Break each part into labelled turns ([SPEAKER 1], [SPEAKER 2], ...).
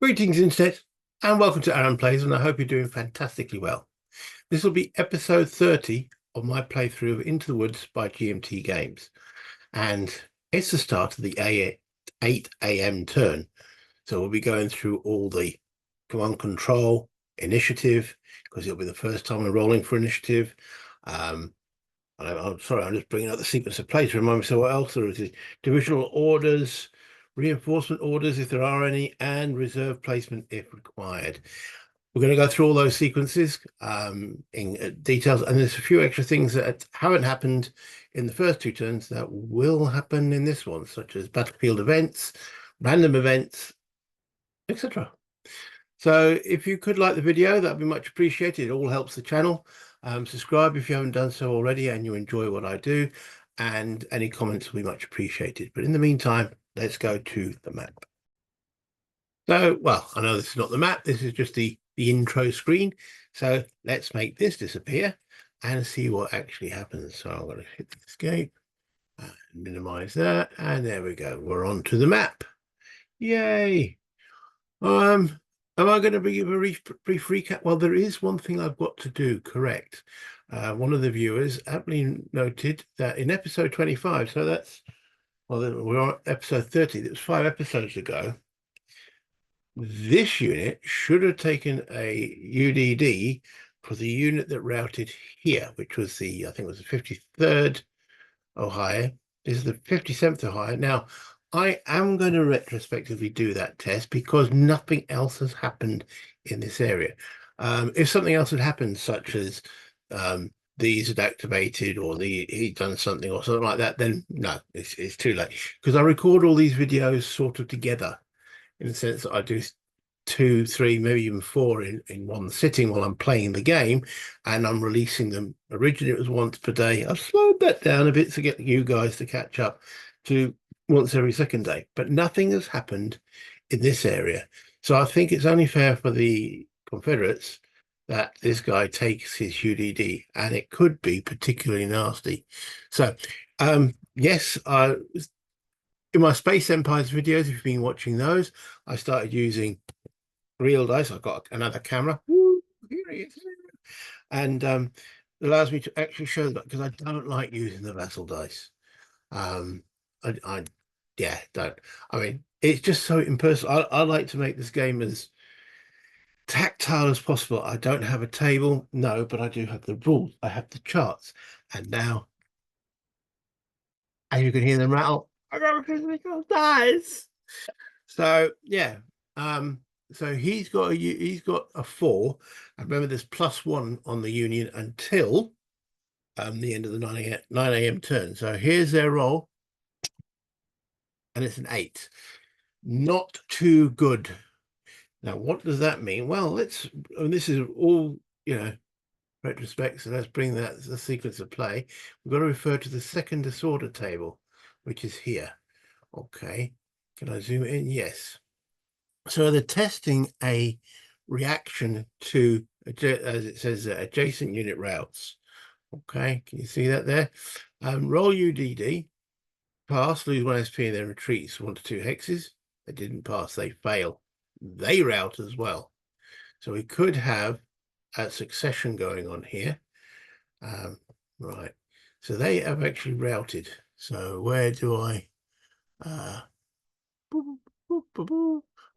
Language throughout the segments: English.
[SPEAKER 1] Greetings, Internet, and welcome to Aaron Plays, and I hope you're doing fantastically well. This will be episode 30 of my playthrough of Into the Woods by GMT Games, and it's the start of the 8 a.m. turn. So we'll be going through all the command control, initiative, because it'll be the first time we're rolling for initiative. Um, I'm sorry, I'm just bringing up the sequence of plays to remind myself what else there is. Divisional orders, reinforcement orders if there are any, and reserve placement if required. We're going to go through all those sequences in details, and there's a few extra things that haven't happened in the first two turns that will happen in this one, such as battlefield events, random events, etc. So if you could like the video, that'd be much appreciated. It all helps the channel. Subscribe if you haven't done so already and you enjoy what I do, and any comments will be much appreciated. But in the meantime, let's go to the map. So, well, I know this is not the map. This is just the intro screen. So let's make this disappear and see what actually happens. So I'm going to hit the escape and minimize that. And there we go. We're on to the map. Yay. Am I going to give a brief recap? Well, there is one thing I've got to do correct. One of the viewers aptly noted that in episode 25, so that's, well, we're on episode 30, that was 5 episodes ago, this unit should have taken a UDD for the unit that routed here, which was the, I think it was the 53rd Ohio. This is the 57th Ohio. Now, I am going to retrospectively do that test because nothing else has happened in this area. If something else had happened, such as these had activated or he'd done something or something like that, then no, it's too late. Because I record all these videos sort of together in the sense that I do 2, 3, maybe even 4 in one sitting while I'm playing the game, and I'm releasing them. Originally, it was once per day. I've slowed that down a bit to get you guys to catch up to once every second day, but nothing has happened in this area. So I think it's only fair for the Confederates that this guy takes his UDD, and it could be particularly nasty. So, yes, in my Space Empires videos, if you've been watching those, I started using real dice. I've got another camera. Woo, here he is. And allows me to actually show that because I don't like using the vassal dice. Um, I yeah, don't. I mean, it's just so impersonal. I like to make this game as tactile as possible. I don't have a table, no, but I do have the rules. I have the charts. And now, as you can hear them rattle, I got a physical dice. So yeah, so he's got a 4. And remember, there's +1 on the Union until the end of the 9 a.m. turn. So here's their roll, and it's an 8. Not too good. Now, what does that mean? Well, this is all, retrospect, so let's bring that the sequence of play. We've got to refer to the second disorder table, which is here. Okay, can I zoom in? Yes. So they're testing a reaction to, as it says, adjacent unit routes. Okay, can you see that there? Roll UDD, pass, lose 1 SP, and then retreats 1 to 2 hexes. They didn't pass, they fail. They route as well. So we could have a succession going on here. Right, so they have actually routed. So where do I?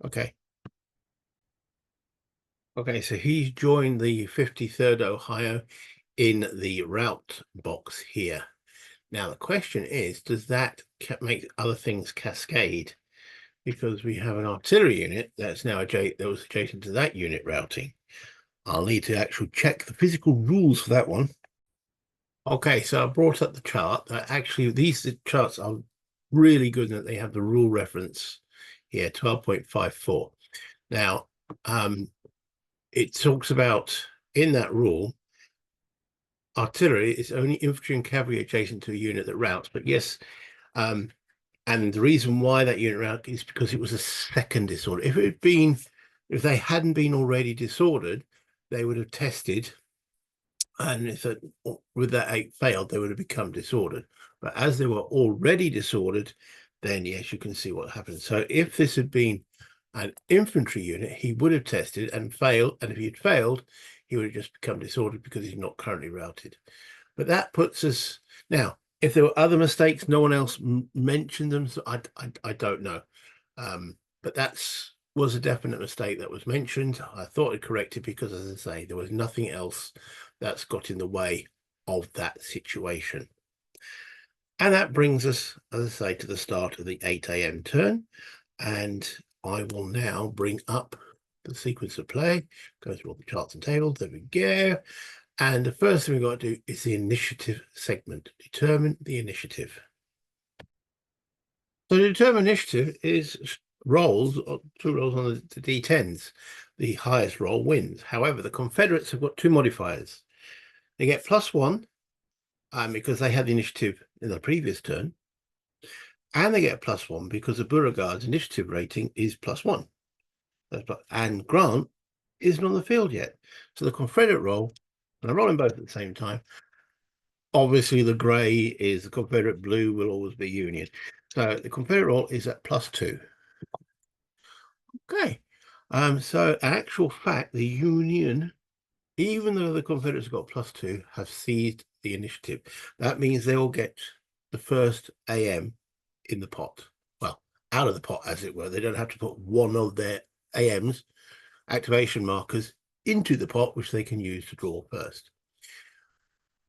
[SPEAKER 1] Okay. Okay, so he's joined the 53rd Ohio in the route box here. Now, the question is, does that make other things cascade? Because we have an artillery unit that's now that was adjacent to that unit routing. I'll need to actually check the physical rules for that one. Okay, so I brought up the chart. Actually, these charts are really good that they have the rule reference here, 12.54. Now, it talks about in that rule, artillery is only infantry and cavalry adjacent to a unit that routes. But yes, and the reason why that unit route is because it was a second disorder. If they hadn't been already disordered, they would have tested, and if with that 8 failed, they would have become disordered. But as they were already disordered, then yes, you can see what happened. So if this had been An infantry unit he would have tested and failed, and if he had failed, he would have just become disordered because he's not currently routed. But that puts us now. If there were other mistakes, no one else mentioned them, so I don't know. But that's was a definite mistake that was mentioned. I thought it corrected because, as I say, there was nothing else that's got in the way of that situation. And that brings us, as I say, to the start of the 8 a.m. turn. And I will now bring up the sequence of play, go through all the charts and tables. There we go. And the first thing we've got to do is the initiative segment. Determine the initiative. So the determine initiative is rolls, two rolls on the D10s. The highest roll wins. However, the Confederates have got two modifiers. They get +1 because they had the initiative in the previous turn. And they get +1 because the Beauregard's initiative rating is +1. And Grant isn't on the field yet. So the Confederate roll, and I roll them both at the same time. Obviously, the grey is the Confederate, blue will always be Union. So the Confederate roll is at +2. Okay. So in actual fact, the Union, even though the Confederates got +2, have seized the initiative. That means they will get the first AM in the pot. Well, out of the pot, as it were. They don't have to put one of their AMs, activation markers, into the pot, which they can use to draw first.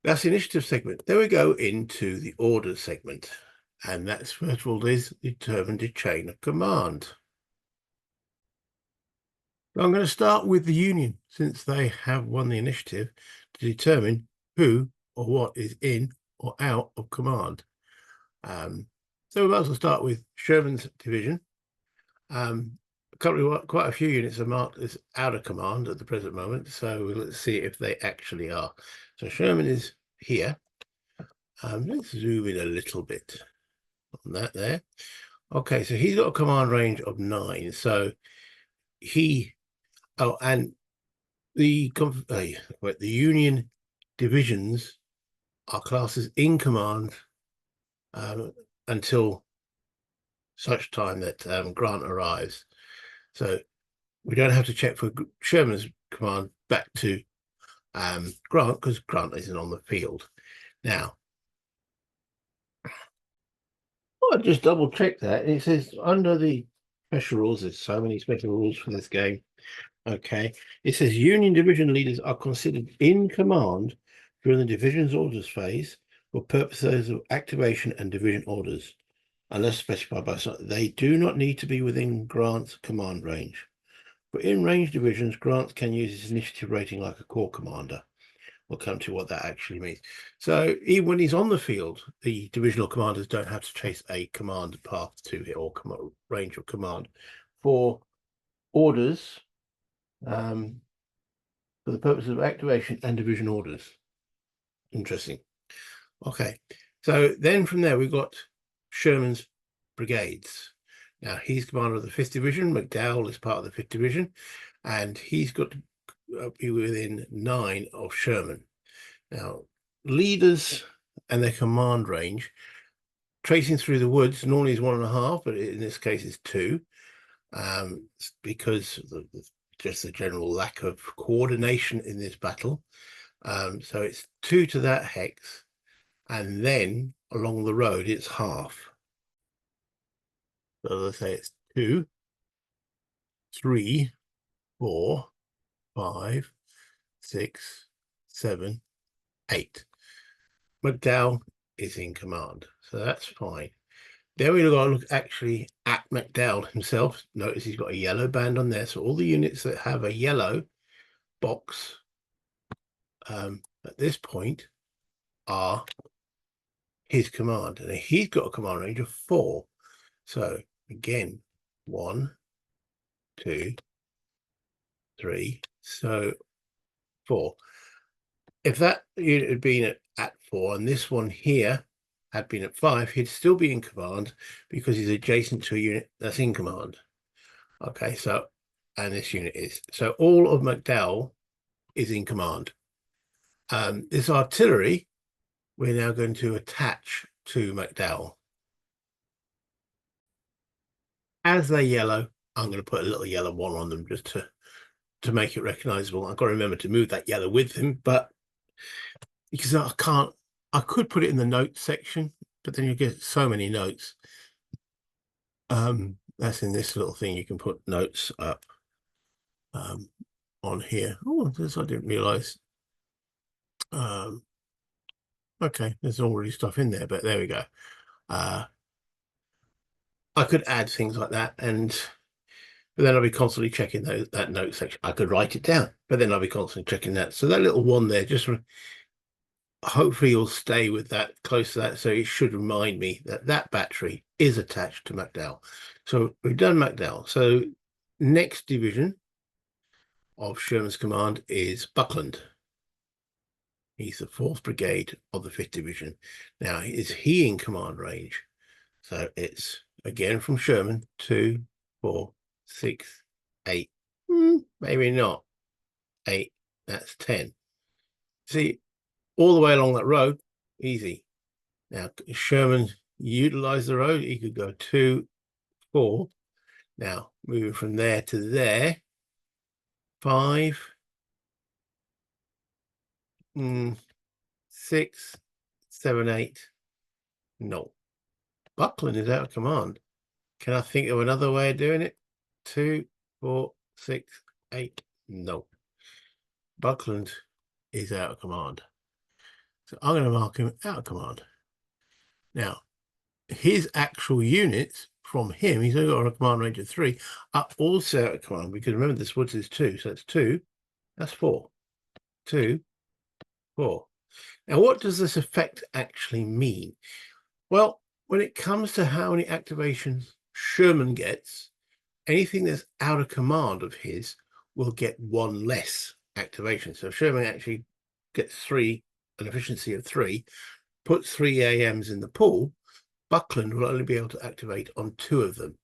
[SPEAKER 1] That's the initiative segment. Then we go into the orders segment. And that's, first of all, is determined a chain of command. So I'm going to start with the Union, since they have won the initiative, to determine who or what is in or out of command. So we might as well start with Sherman's division. Currently, quite a few units are marked as out of command at the present moment, so let's see if they actually are. So Sherman is here. Let's zoom in a little bit on that there. Okay, so he's got a command range of 9. So and the Union divisions are classes in command until such time that Grant arrives. So we don't have to check for Sherman's command back to Grant because Grant isn't on the field. Now, I'll just double check that. It says under the special rules, there's so many special rules for this game. Okay, it says Union division leaders are considered in command during the division's orders phase for purposes of activation and division orders, unless specified by something. They do not need to be within Grant's command range. For in-range divisions, Grant can use his initiative rating like a corps commander. We'll come to what that actually means. So even when he's on the field, the divisional commanders don't have to chase a command path to it or range of command. For orders, for the purpose of activation and division orders. Interesting. Okay. So then from there, we've got Sherman's brigades. Now, he's commander of the 5th Division. McDowell is part of the 5th Division, and he's got to be within 9 of Sherman. Now, leaders and their command range, tracing through the woods, normally is 1.5, but in this case it's 2, because just the general lack of coordination in this battle. So it's 2 to that hex, and then along the road it's half. So let's say it's 2, 3, 4, 5, 6, 7, 8. McDowell is in command, so that's fine. Then we've got to look actually at McDowell himself. Notice he's got a yellow band on there, so all the units that have a yellow box at this point are his command, and he's got a command range of 4. So again, 1, 2, 3, so 4. If that unit had been at 4 and this one here had been at 5, he'd still be in command because he's adjacent to a unit that's in command. Okay, so, and this unit is. So all of McDowell is in command. This artillery, we're now going to attach to McDowell. As they're yellow, I'm going to put a little yellow one on them just to make it recognizable. I've got to remember to move that yellow with him, but because I could put it in the notes section, but then you get so many notes. That's in this little thing. You can put notes up on here. Oh, this I didn't realize. Okay, there's already stuff in there, but there we go. I could add things like that, but then I'll be constantly checking that note section. I could write it down, but then I'll be constantly checking that. So that little one there, just hopefully you'll stay with that, close to that. So it should remind me that that battery is attached to McDowell. So we've done McDowell. So next division of Sherman's command is Buckland. He's the 4th Brigade of the 5th Division. Now, is he in command range? So it's again from Sherman, 2, 4, 6, 8. Maybe not. 8, that's 10. See, all the way along that road, easy. Now, Sherman utilized the road. He could go 2, 4. Now, moving from there to there, 5, 6, 7, 8. No. Buckland is out of command. Can I think of another way of doing it? 2, 4, 6, 8. No. Buckland is out of command. So I'm going to mark him out of command. Now, his actual units from him, he's only got a command range of 3, are also out of command, because remember this woods is 2. So that's 2, that's 4. 2, 4. Now, what does this effect actually mean? Well, when it comes to how many activations Sherman gets, anything that's out of command of his will get 1 less activation. So if Sherman actually gets 3, an efficiency of 3, puts 3 AMs in the pool, Buckland will only be able to activate on 2 of them.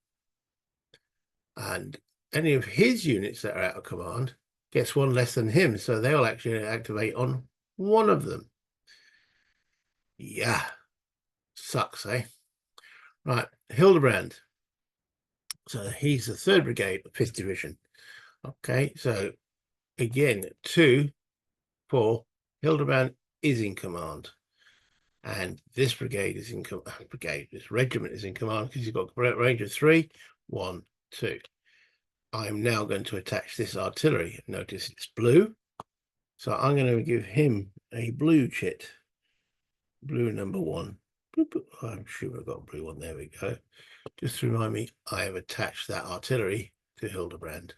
[SPEAKER 1] And any of his units that are out of command gets 1 less than him, so they'll actually activate on 1 of them. Yeah, sucks, eh? Right, Hildebrand. So he's the 3rd Brigade, 5th Division. Okay, so again, 2, 4, Hildebrand is in command. And this brigade is in this regiment is in command because he's got a range of 3, 1, 2. I'm now going to attach this artillery. Notice it's blue. So I'm going to give him a blue chit. Blue number 1. I'm sure I've got a blue one. There we go. Just to remind me, I have attached that artillery to Hildebrand.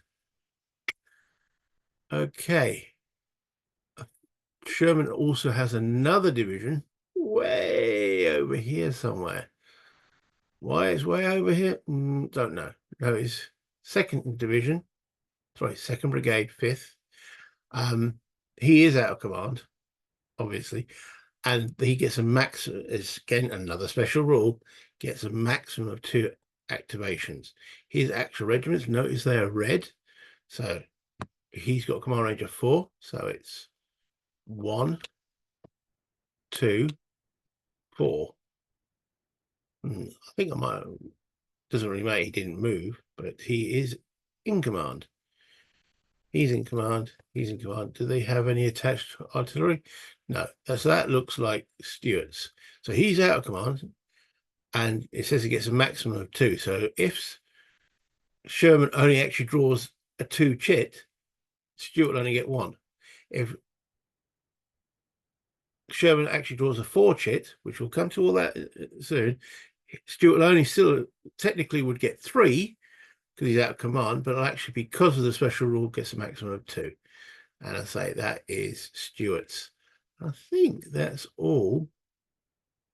[SPEAKER 1] Okay. Sherman also has another division way over here somewhere. Why it's way over here? Don't know. No, it's 2nd Division. Sorry, 2nd Brigade, 5th. He is out of command, obviously. And he gets a max, is again another special rule, gets a maximum of 2 activations. His actual regiments, notice they are red. So he's got a command range of 4. So it's 1, 2, 4. I think I might, doesn't really matter, he didn't move, but he is in command. He's in command. He's in command. Do they have any attached artillery? No. So that looks like Stuart's. So he's out of command, and it says he gets a maximum of 2. So if Sherman only actually draws a 2 chit, Stuart will only get 1. If Sherman actually draws a 4 chit, which we'll come to all that soon, Stuart only still technically would get 3 because he's out of command, but actually because of the special rule gets a maximum of 2. And I say that is Stuart's. I think that's all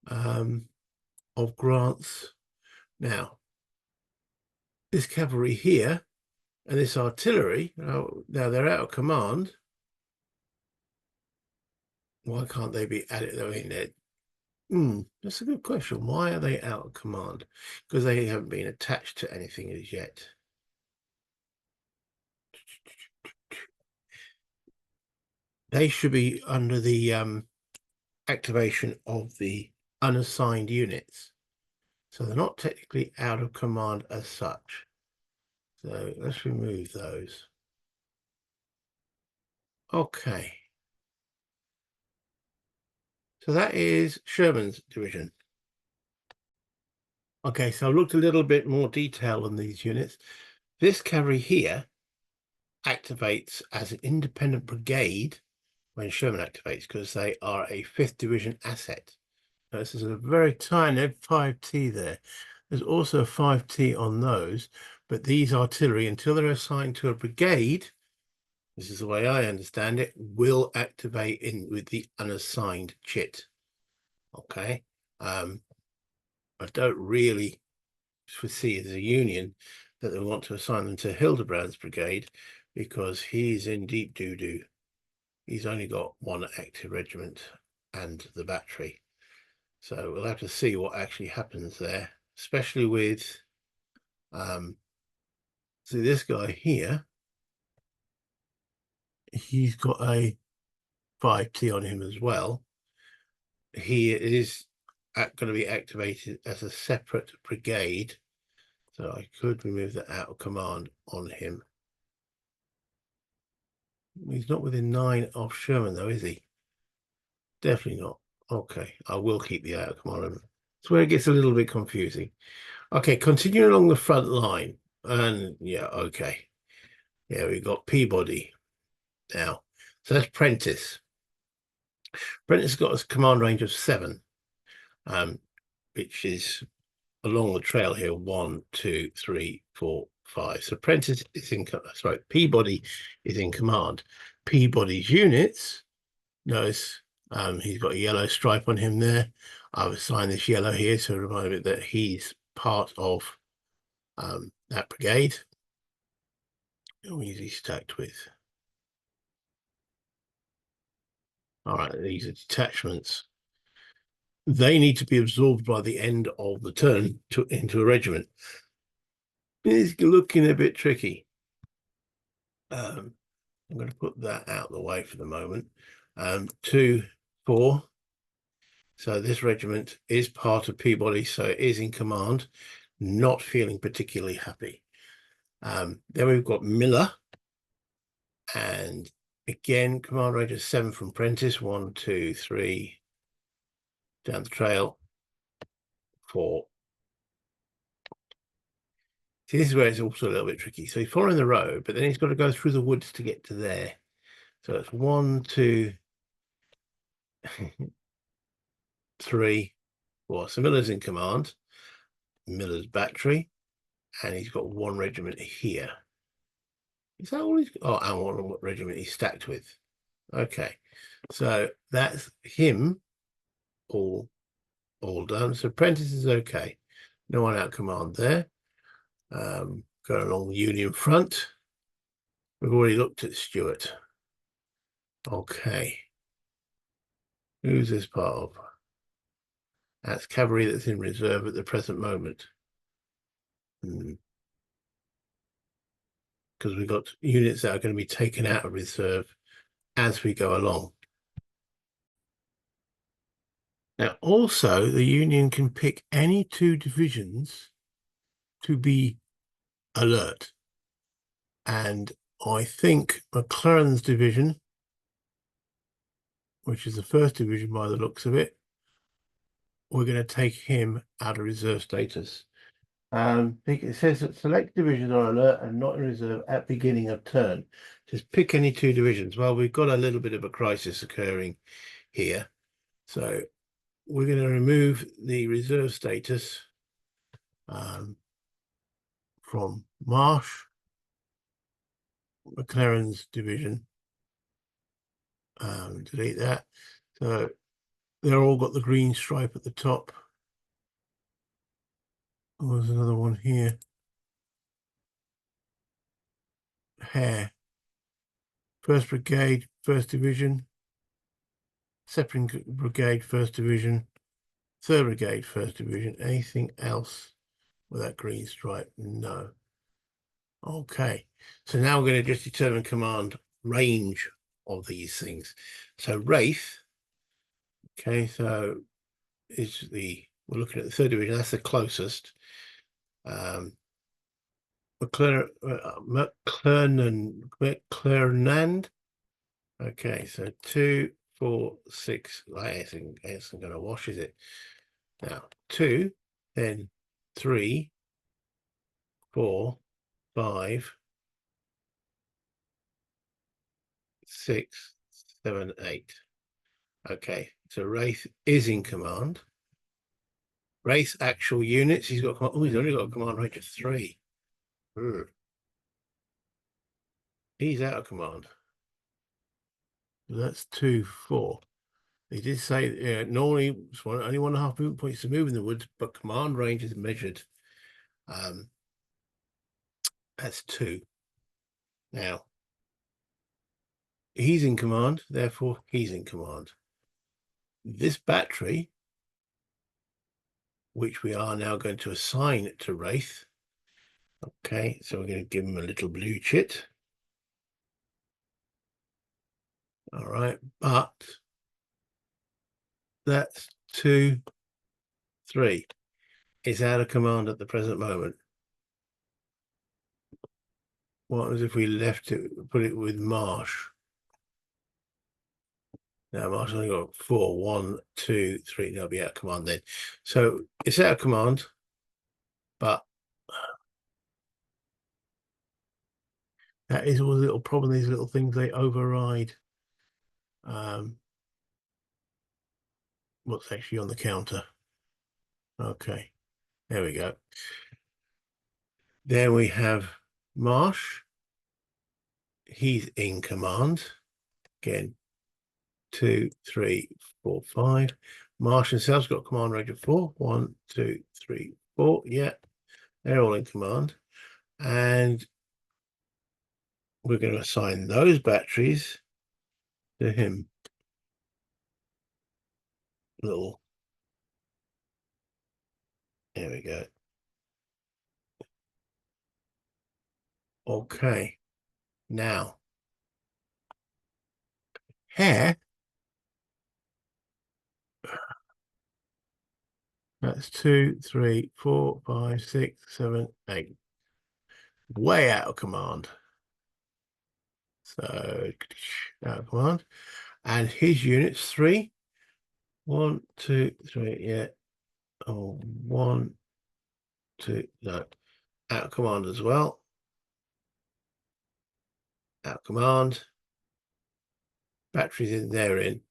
[SPEAKER 1] of Grant's. Now, this cavalry here and this artillery, now they're out of command. Why can't they be added? I mean, that's a good question. Why are they out of command? Because they haven't been attached to anything as yet. They should be under the activation of the unassigned units. So they're not technically out of command as such. So let's remove those. Okay. So that is Sherman's division. Okay, so I've looked a little bit more detail on these units. This cavalry here activates as an independent brigade when Sherman activates because they are a 5th Division asset. Now, this is a very tiny 5T there. There's also a 5T on those, but these artillery, until they're assigned to a brigade, this is the way I understand it, will activate in with the unassigned chit. Okay. I don't really foresee as a union that they want to assign them to Hildebrand's brigade because he's in deep doo-doo. He's only got one active regiment and the battery. So we'll have to see what actually happens there, especially with see this guy here. He's got a 5T on him as well. He is going to be activated as a separate brigade. So I could remove that out of command on him. He's not within 9 of Sherman though, is he? Definitely not. Okay, I will keep the out of command. It's where it gets a little bit confusing. Okay, continuing along the front line. And yeah, okay. Yeah, we've got Peabody now. So that's Prentice. Prentice has got a command range of 7, which is along the trail here. 1, 2, 3, 4, 5. So Prentice is in, sorry, Peabody is in command. Peabody's units, notice he's got a yellow stripe on him there. I've assigned this yellow here to remind me that he's part of that brigade. Who is he stacked with? All right, these are detachments. They need to be absorbed by the end of the turn into a regiment. It's looking a bit tricky. I'm going to put that out of the way for the moment. 2, 4. So this regiment is part of Peabody, so it is in command. Not feeling particularly happy. Then we've got Miller, and again, command range is 7 from Prentice. 1, 2, 3 down the trail. 4. See, this is where it's also a little bit tricky. So he's following the road, but then he's got to go through the woods to get to there. So it's 1, 2, 3, 4. So Miller's in command. Miller's battery, and he's got 1 regiment here. Is that all he's got? Oh, and 1 regiment he's stacked with. Okay, so that's him all done. So Prentice is okay. No one out command there. Going along the Union front. We've already looked at Stuart. Okay. Who's this part of? That's cavalry that's in reserve at the present moment. Because we've got units that are going to be taken out of reserve as we go along. Now, also, the Union can pick any 2 divisions to be alert. And I think McLaren's division, which is the 1st division by the looks of it, we're going to take him out of reserve status. It says that select divisions are alert and not in reserve at beginning of turn. Just pick any 2 divisions. Well, we've got a little bit of a crisis occurring here. So we're going to remove the reserve status from Marsh, McLaren's division. Delete that. So they're all got the green stripe at the top. Oh, there's another one here. Hare. 1st Brigade, 1st Division. 2nd Brigade, 1st Division. 3rd Brigade, 1st Division. Anything else with that green stripe? No. Okay. So now we're going to just determine command range of these things. So Wraith. Okay, so we're looking at the 3rd Division. That's the closest. We're McClernand. Okay, so 2, 4, 6. It isn't going to wash, is it? Now 2, then 3, 4, 5, 6, 7, 8. Okay, so Wraith is in command. Wraith actual units. He's got. Oh, he's only got a command range of 3. He's out of command. That's 2, 4. He did say normally it's only 1.5 movement points to move in the woods, but command range is measured. That's 2. Now he's in command, therefore he's in command. This battery, which we are now going to assign to Wraith. Okay, so we're going to give him a little blue chit. All right, but that's 2, 3. It's out of command at the present moment. What was if we left it, put it with Marsh? Now Marsh only got 4. 1, 2, 3. They'll be out of command then. So it's out of command, but that is all the little problem. These little things, they override what's actually on the counter. Okay, there we go. Then we have Marsh. He's in command. Again, 2, 3, 4, 5. Marsh himself's got command range of 4. 1, 2, 3, 4. Yeah, they're all in command. And we're going to assign those batteries to him. Little. There we go. Okay. Now, hair. That's 2, 3, 4, 5, 6, 7, 8. Way out of command. So out of command. And his units 3. 1, 2, 3. Yeah. Oh, 1, 2. No. Out of command as well. Out of command. Batteries in there in.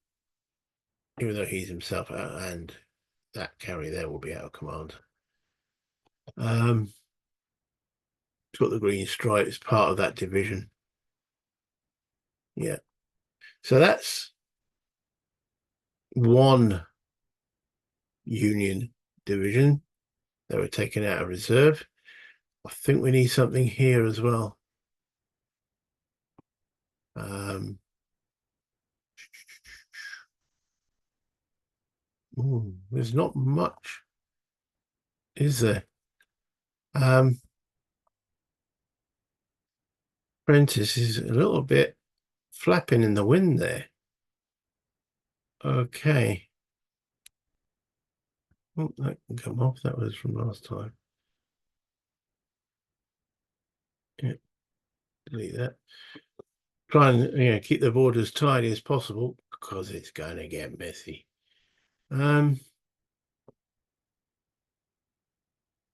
[SPEAKER 1] Even though he's himself out, and that carry there will be out of command. It's got the green stripe. It's part of that division. Yeah. So that's one Union division that were taken out of reserve. I think we need something here as well. There's not much, is there? Prentice is a little bit flapping in the wind there. Okay. Oh, that can come off. That was from last time. Yeah, delete that. Try and keep the board as tidy as possible because it's going to get messy.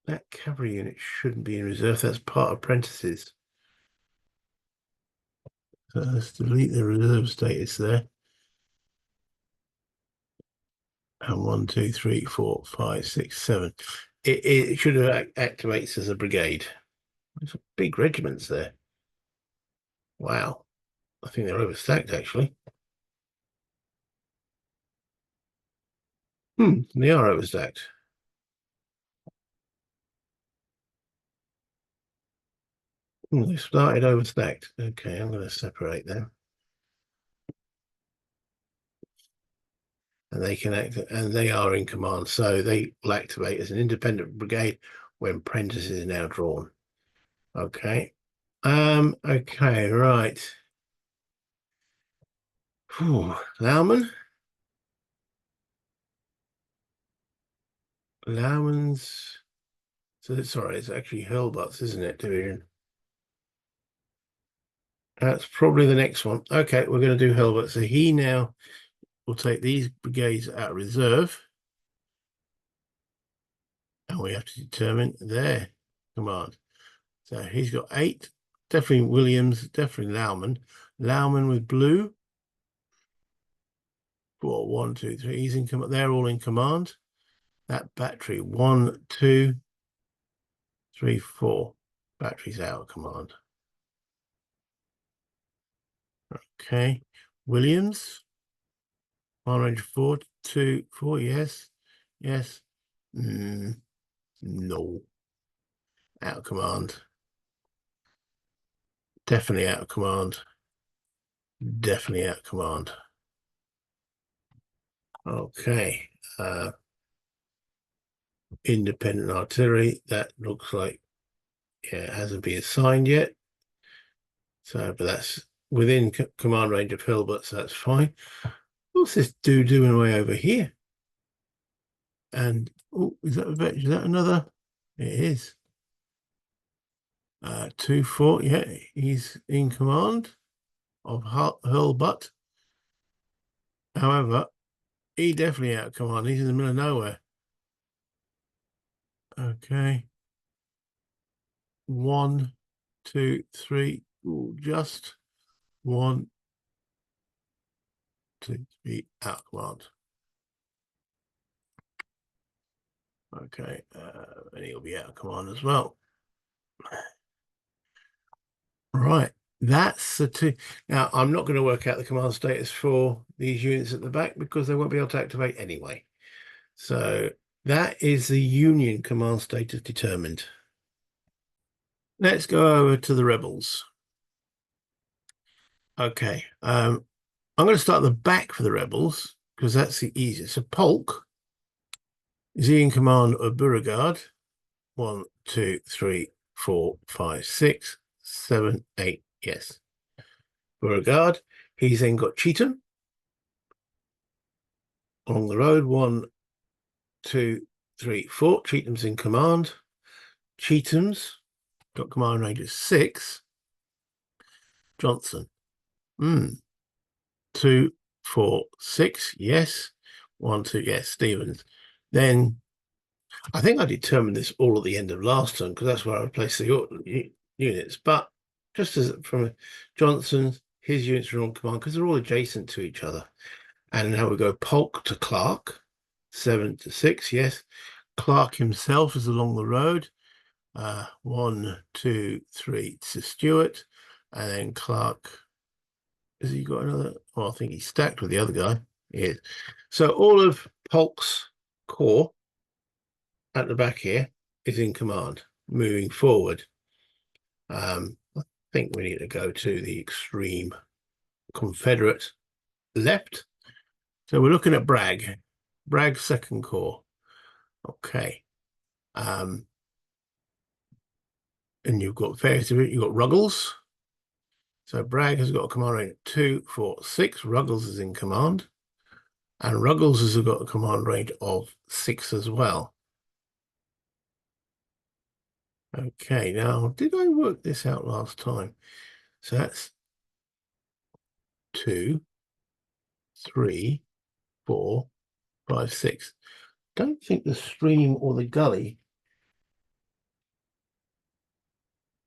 [SPEAKER 1] That cavalry unit shouldn't be in reserve. That's part of Prentice's. So let's delete the reserve status there. And 1, 2, 3, 4, 5, 6, 7. It should have activates as a brigade. There's big regiments there. Wow. I think they're overstacked actually. They are overstacked. They started overstacked. Okay, I'm going to separate them. And they can act, and they are in command, so they will activate as an independent brigade when Prentice is now drawn. Okay. Okay, right. Lauman's so sorry, it's actually Hurlbut's, isn't it, division? That's probably the next one. Okay, we're going to do Hilbert. So he now will take these brigades out of reserve. And we have to determine their command. So he's got 8. Definitely Williams, definitely Lauman. Lauman with blue. 4, 1, 2, 3. He's in command. They're all in command. That battery, 1, 2, 3, 4. Battery's out of command. Okay. Williams. Command range 4, 2, 4. Yes. Yes. No. Out of command. Definitely out of command. Definitely out of command. Okay. Independent artillery. That looks like, yeah, it hasn't been assigned yet. So, but that's within command range of Hilbert, so that's fine. What's this dude doing way over here? And oh, is that another? It is. 2, 4. Yeah, he's in command of Hilbert. However, he definitely out of command. He's in the middle of nowhere. Okay. 1, 2, 3. Ooh, just 1, 2, 3 out of command. Okay, and he'll be out of command as well. Right, that's the two. Now, I'm not going to work out the command status for these units at the back because they won't be able to activate anyway. So that is the Union command status determined. Let's go over to the rebels. Okay, I'm going to start at the back for the rebels because that's the easiest. So Polk is he in command of Beauregard? 1, 2, 3, 4, 5, 6, 7, 8. Yes. Beauregard. He's then got Cheatham along the road. 1, 2, 3, 4. Cheatham's in command. Cheatham's got command range of 6. Johnson. 2, 4, 6. Yes. 1, 2. Yes. Stevens. Then I think I determined this all at the end of last turn because that's where I placed the units. But just as from Johnson, his units are on command because they're all adjacent to each other. And now we go Polk to Clark, 7 to 6. Yes. Clark himself is along the road. 1, 2, 3 to Stewart. And then Clark, has he got another? Well, I think he's stacked with the other guy. He is. So all of Polk's corps at the back here is in command, moving forward. I think we need to go to the extreme Confederate left. So we're looking at Bragg's second corps. Okay. And you've got various, you've got Ruggles. So Bragg has got a command range of 2, 4, 6. Ruggles is in command. And Ruggles has got a command range of 6 as well. Okay, now, did I work this out last time? So that's 2, 3, 4, 5, 6. Don't think the stream or the gully.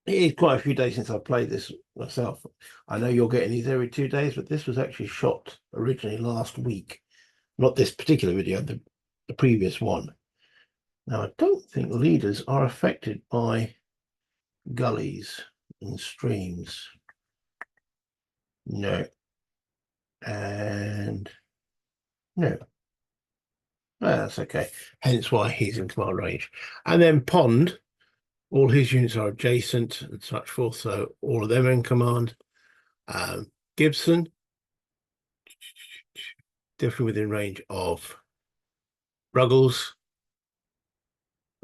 [SPEAKER 1] It is quite a few days since I played this myself. I know you're getting these every 2 days, but this was actually shot originally last week. Not this particular video, the previous one. Now, I don't think leaders are affected by gullies and streams. No. And no. That's okay. Hence why he's in command range. And then Pond, all his units are adjacent and such forth, so all of them are in command. Gibson, definitely within range of Ruggles.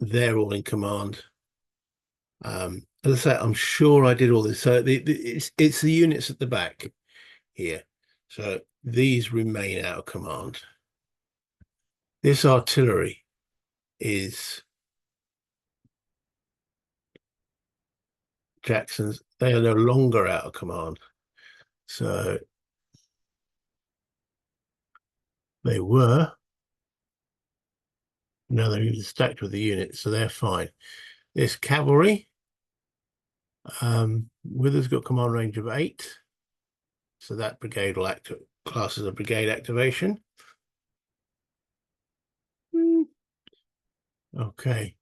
[SPEAKER 1] They're all in command. As I say, I'm sure I did all this. So it's the units at the back here. So these remain out of command. This artillery is Jackson's. They are no longer out of command. So they were. Now they're even stacked with the units, so they're fine. This cavalry, Withers got command range of 8, so that brigade will act class as a brigade activation. Okay,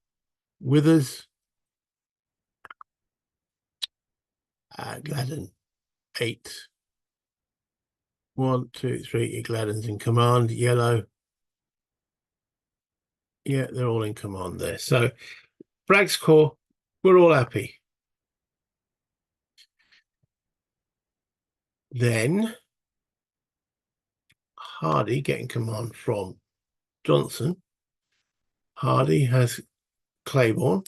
[SPEAKER 1] Withers, Gladden 8. 1, 2, 3. Gladden's in command. Yellow, yeah, they're all in command there. So Bragg's Corps, we're all happy. Then Hardy getting command from Johnson. Hardy has Claiborne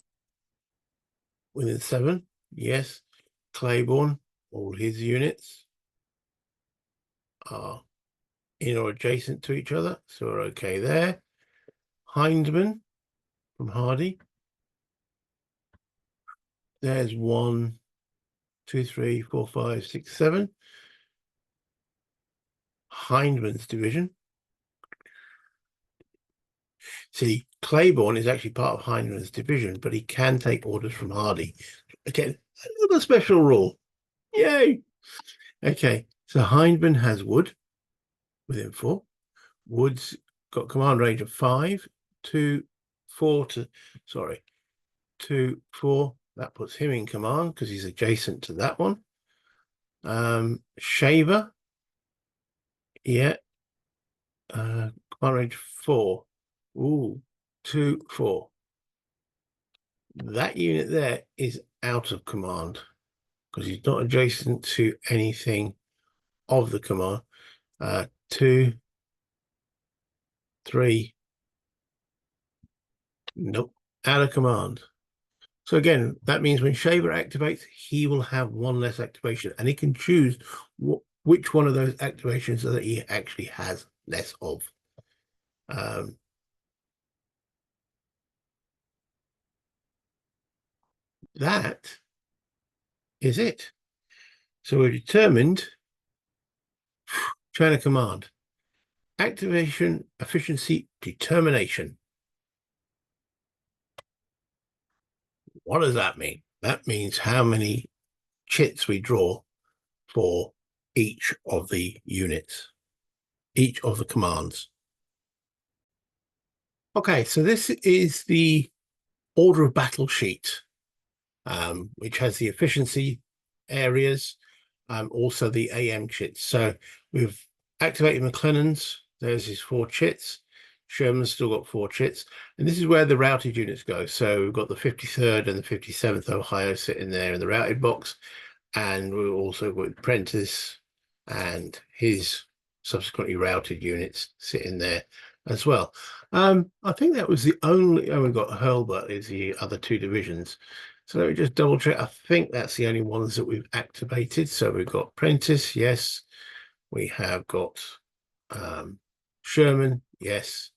[SPEAKER 1] within 7. Yes, Claiborne, all his units are in or adjacent to each other, so we're okay there. Hindman from Hardy. There's 1, 2, 3, 4, 5, 6, 7. Hindman's division. See, Claiborne is actually part of Hindman's division, but he can take orders from Hardy. Again, another special rule. Yay! Okay, so Hindman has Wood within 4. Wood's got command range of 5, 2, 4 to, sorry, 2, 4. That puts him in command because he's adjacent to that one. Shaver, yeah, command range 4. Ooh, 2, 4. That unit there is out of command because he's not adjacent to anything of the command. 2, 3. Nope, out of command. So again, that means when Shaver activates, he will have 1 less activation, and he can choose which one of those activations that he actually has less of. That is it. So we've determined chain of command, activation, efficiency, determination. What does that mean? That means how many chits we draw for each of the units, each of the commands. Okay, so this is the order of battle sheet, which has the efficiency areas, also the AM chits. So we've activated McClennan's. There's his 4 chits. Sherman's still got 4 chits. And this is where the routed units go. So we've got the 53rd and the 57th Ohio sitting there in the routed box. And we've also got Prentice and his subsequently routed units sitting there as well. I think that was the only, oh, we've got Hurlbut is the other 2 divisions. So let me just double check. I think that's the only ones that we've activated. So we've got Prentice, yes. We have got Sherman, yes.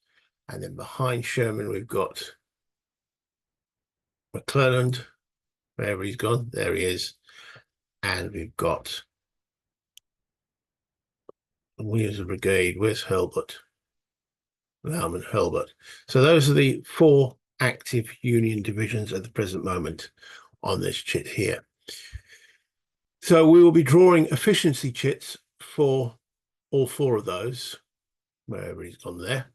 [SPEAKER 1] And then behind Sherman, we've got McClelland, wherever he's gone. There he is. And we've got Williams Brigade. Where's Hurlbut? Lauman, Hurlbut. So those are the 4 active Union divisions at the present moment on this chit here. So we will be drawing efficiency chits for all 4 of those, wherever he's gone there.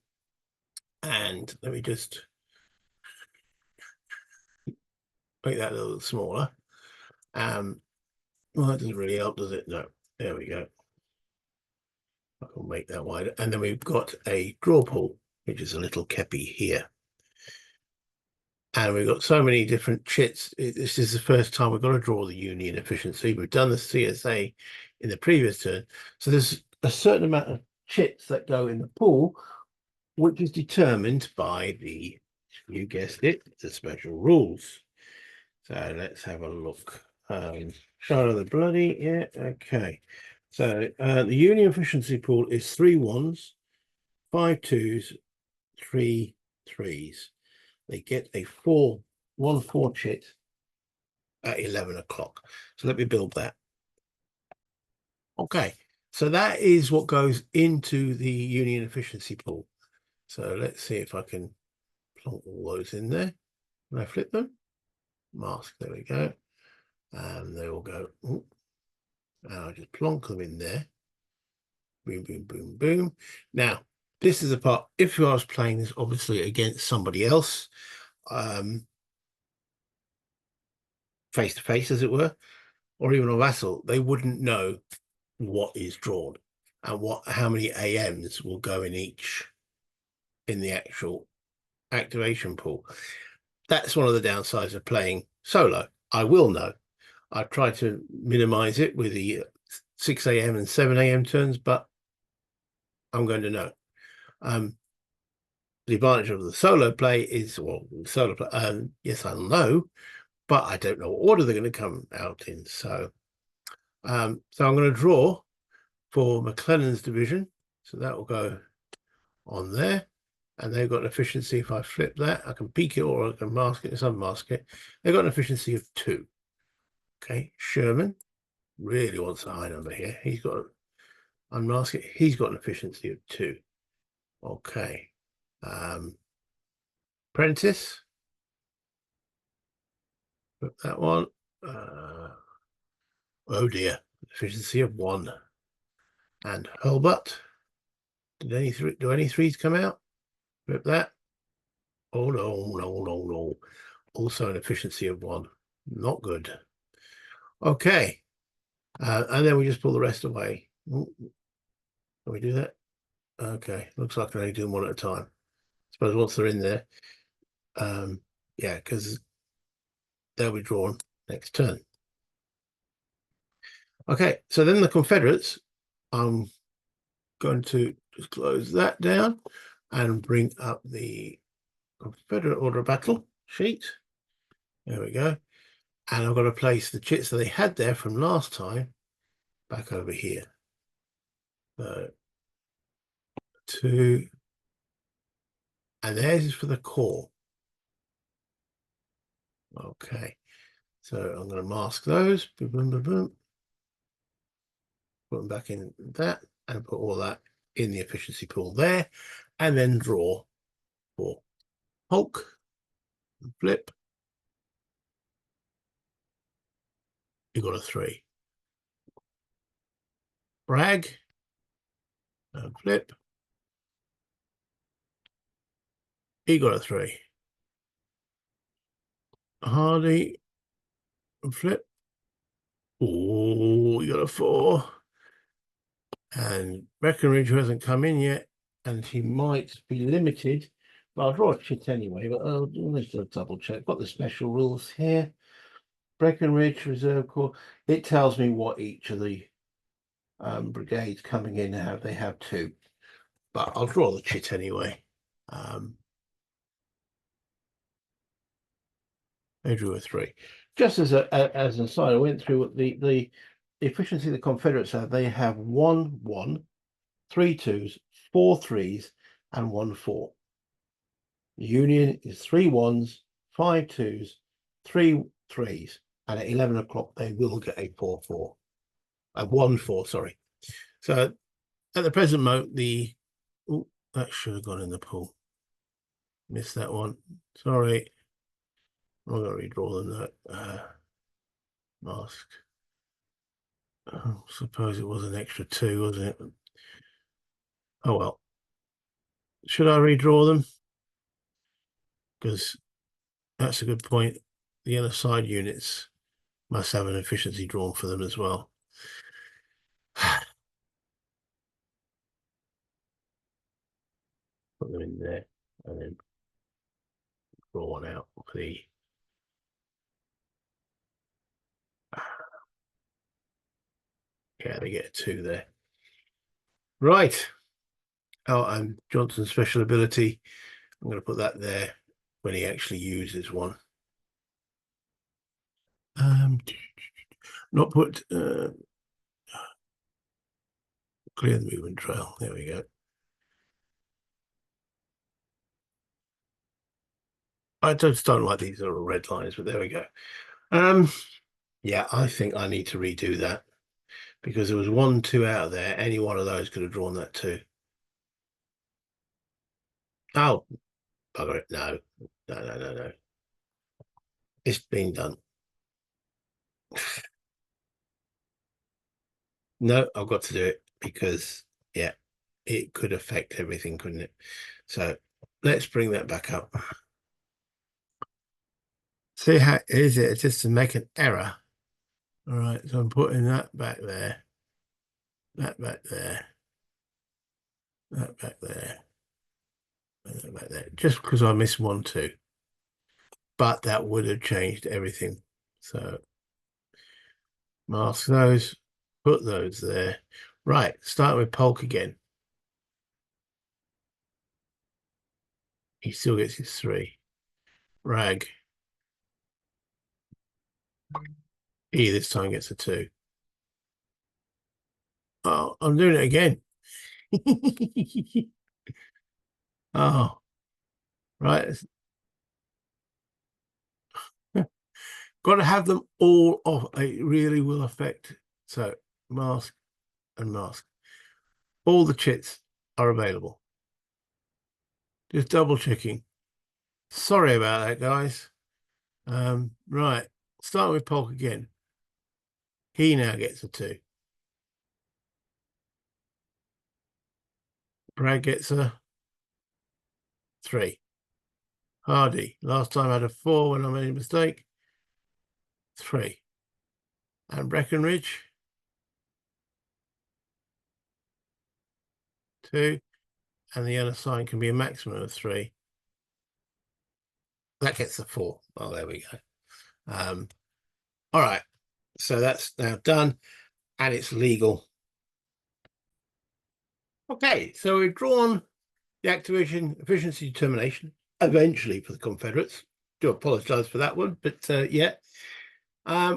[SPEAKER 1] And let me just make that a little smaller. Well, that doesn't really help, does it? No. There we go. I can make that wider. And then we've got a draw pool, which is a little kepi here. And we've got so many different chits. This is the first time we've got to draw the Union efficiency. We've done the CSA in the previous turn. So there's a certain amount of chits that go in the pool, which is determined by the, you guessed it, the special rules. So let's have a look. Shiloh the Bloody, yeah, okay. So the Union efficiency pool is 3 1s, 5 2s, 3 3s. They get a 1 4 chit at 11 o'clock. So let me build that. Okay, so that is what goes into the union efficiency pool. So let's see if I can plonk all those in there. When I flip them, mask, there we go. And they will go, ooh, and I'll just plonk them in there. Boom, boom, boom, boom. Now, this is the part, if I was playing this obviously against somebody else, face to face, as it were, or even a vassal, they wouldn't know what is drawn and how many AMs will go in the actual activation pool. That's one of the downsides of playing solo. I will know. I try to minimize it with the 6 a.m. and 7 a.m. turns, but I'm going to know. The advantage of the solo play is, well, solo play, yes, I'll know, but I don't know what order they're going to come out in. So I'm going to draw for McClellan's division. So that will go on there. And they've got an efficiency. If I flip that, I can peek it or I can mask it and unmask it. They've got an efficiency of 2. Okay, Sherman really wants a high number here. He's got unmask it. He's got an efficiency of 2. Okay. Prentice. Put that one. Oh dear, efficiency of 1. And Hurlbutt. Do any threes come out? Flip that. Oh no, no, no, no. Also an efficiency of 1. Not good. Okay. And then we just pull the rest away. Ooh, can we do that? Okay. Looks like I can only do them one at a time. I suppose once they're in there, yeah, because they'll be drawn next turn. Okay, so then the Confederates, I'm going to just close that down and bring up the Confederate order of battle sheet. There we go. And I've got to place the chits that they had there from last time back over here. So 2, and theirs is for the core. Okay, so I'm going to mask those. Boom, boom, boom, boom. Put them back in that and put all that in the efficiency pool there, and then draw for Hulk. Flip. You got a 3. Bragg. And flip. He got a 3. Hardy. And flip. Oh, you got a 4. And Breckenridge, who hasn't come in yet, and he might be limited, but I'll draw a chit anyway. But let's just double check. Got the special rules here. Breckenridge Reserve Corps. It tells me what each of the brigades coming in have. They have 2, but I'll draw the chit anyway. They drew a 3. Just as an aside, I went through what the efficiency the Confederates have. They have 1 1, 3 2s, 4 3s, and 1 4. The Union is 3 1s, 5 2s, 3 3s, and at 11 o'clock they will get a 4 4. A 1 4, sorry. So at the present moment, that should have gone in the pool. Missed that one. Sorry. I'm going to redraw them that. Mask. Oh, suppose it was an extra 2, wasn't it? Oh well. Should I redraw them? Because that's a good point. The other side units must have an efficiency drawn for them as well. Put them in there and then draw one out for the yeah, they get a 2 there. Right. Oh, and Johnson's special ability. I'm going to put that there when he actually uses one. Not put clear the movement trail. There we go. I just don't like these little red lines, but there we go. Yeah, I think I need to redo that. because there was 1, 2 out of there. Any one of those could have drawn that 2. Oh, bugger it. No. No. It's been done. No, I've got to do it because, yeah, it could affect everything, couldn't it? So let's bring that back up. See how easy it is just to make an error. All right, so I'm putting that back there, that back there, that back there, and that back there, just because I missed 1, 2. But that would have changed everything. So mask those, put those there. Right, start with Polk again. He still gets his 3. Rag. He this time gets a 2. Oh, I'm doing it again. Oh, right. Got to have them all off. It really will affect. So mask and mask. All the chits are available. Just double checking. Sorry about that, guys. Right. Start with Polk again. He now gets a 2. Brad gets a 3. Hardy. Last time I had a 4 when I made a mistake. 3. And Breckenridge. 2. And the unassigned can be a maximum of 3. That gets a 4. Oh, there we go. All right. So that's now done and it's legal. Okay, so we've drawn the activation efficiency determination eventually for the Confederates. Do apologize for that one, but yeah.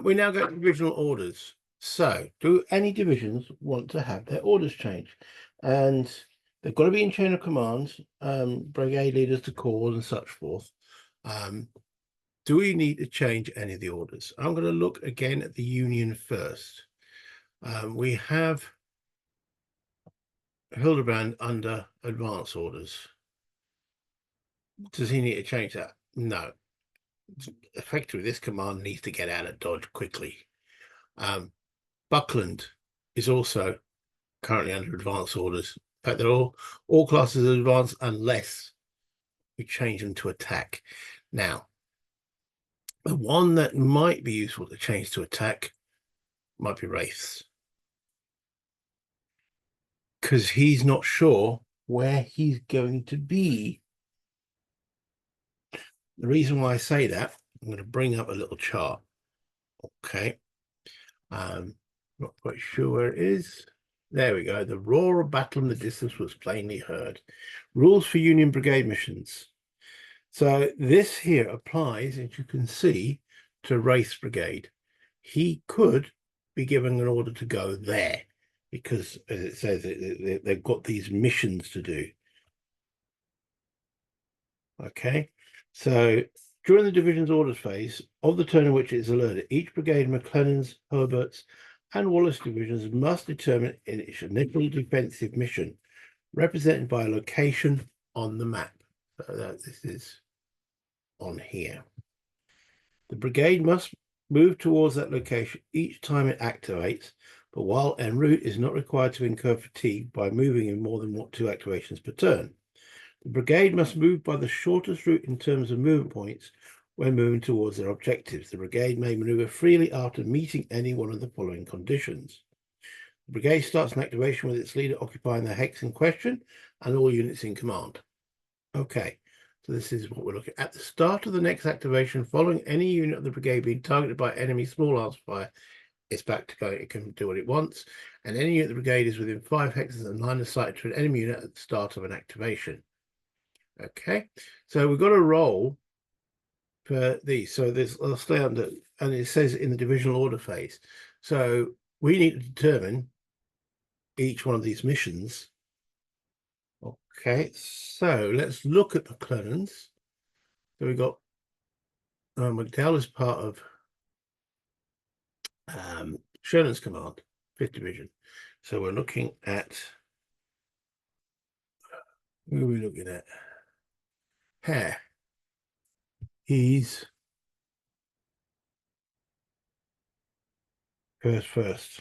[SPEAKER 1] We now go to divisional orders. So do any divisions want to have their orders changed? And they've got to be in chain of commands, brigade leaders to call and such forth. Do we need to change any of the orders? I'm going to look again at the Union first. We have Hildebrand under advance orders. Does he need to change that? No. Effectively, this command needs to get out of Dodge quickly. Buckland is also currently under advance orders. In fact, they're all classes of advance unless we change them to attack. Now, the one that might be useful to change to attack might be Wraiths, because he's not sure where he's going to be. The reason why I say that, I'm going to bring up a little chart. Okay. Not quite sure where it is. There we go. The roar of battle in the distance was plainly heard. Rules for Union Brigade missions. So this here applies, as you can see, to Wraith's Brigade. He could be given an order to go there because, as it says, they've got these missions to do. Okay, so during the division's orders phase of the turn in which it is alerted, each brigade, McClellan's, Herbert's, and Wallace divisions must determine its initial defensive mission, represented by a location on the map. So this is on here. The brigade must move towards that location each time it activates, but while en route is not required to incur fatigue by moving in more than 2 activations per turn. The brigade must move by the shortest route in terms of movement points when moving towards their objectives. The brigade may maneuver freely after meeting any one of the following conditions. The brigade starts an activation with its leader occupying the hex in question and all units in command. Okay, so this is what we're looking at. At the start of the next activation, following any unit of the brigade being targeted by enemy small arms fire, it's back to go. It can do what it wants. And any unit of the brigade is within 5 hexes and line of sight to an enemy unit at the start of an activation. Okay, so we've got a roll for these. So this, I'll stay under, and it says in the divisional order phase. So we need to determine each one of these missions. Okay, so let's look at McClellan's. So we've got McDowell as part of Sheridan's command. 5th division. So we're looking at, who are we looking at? Hare. He's first.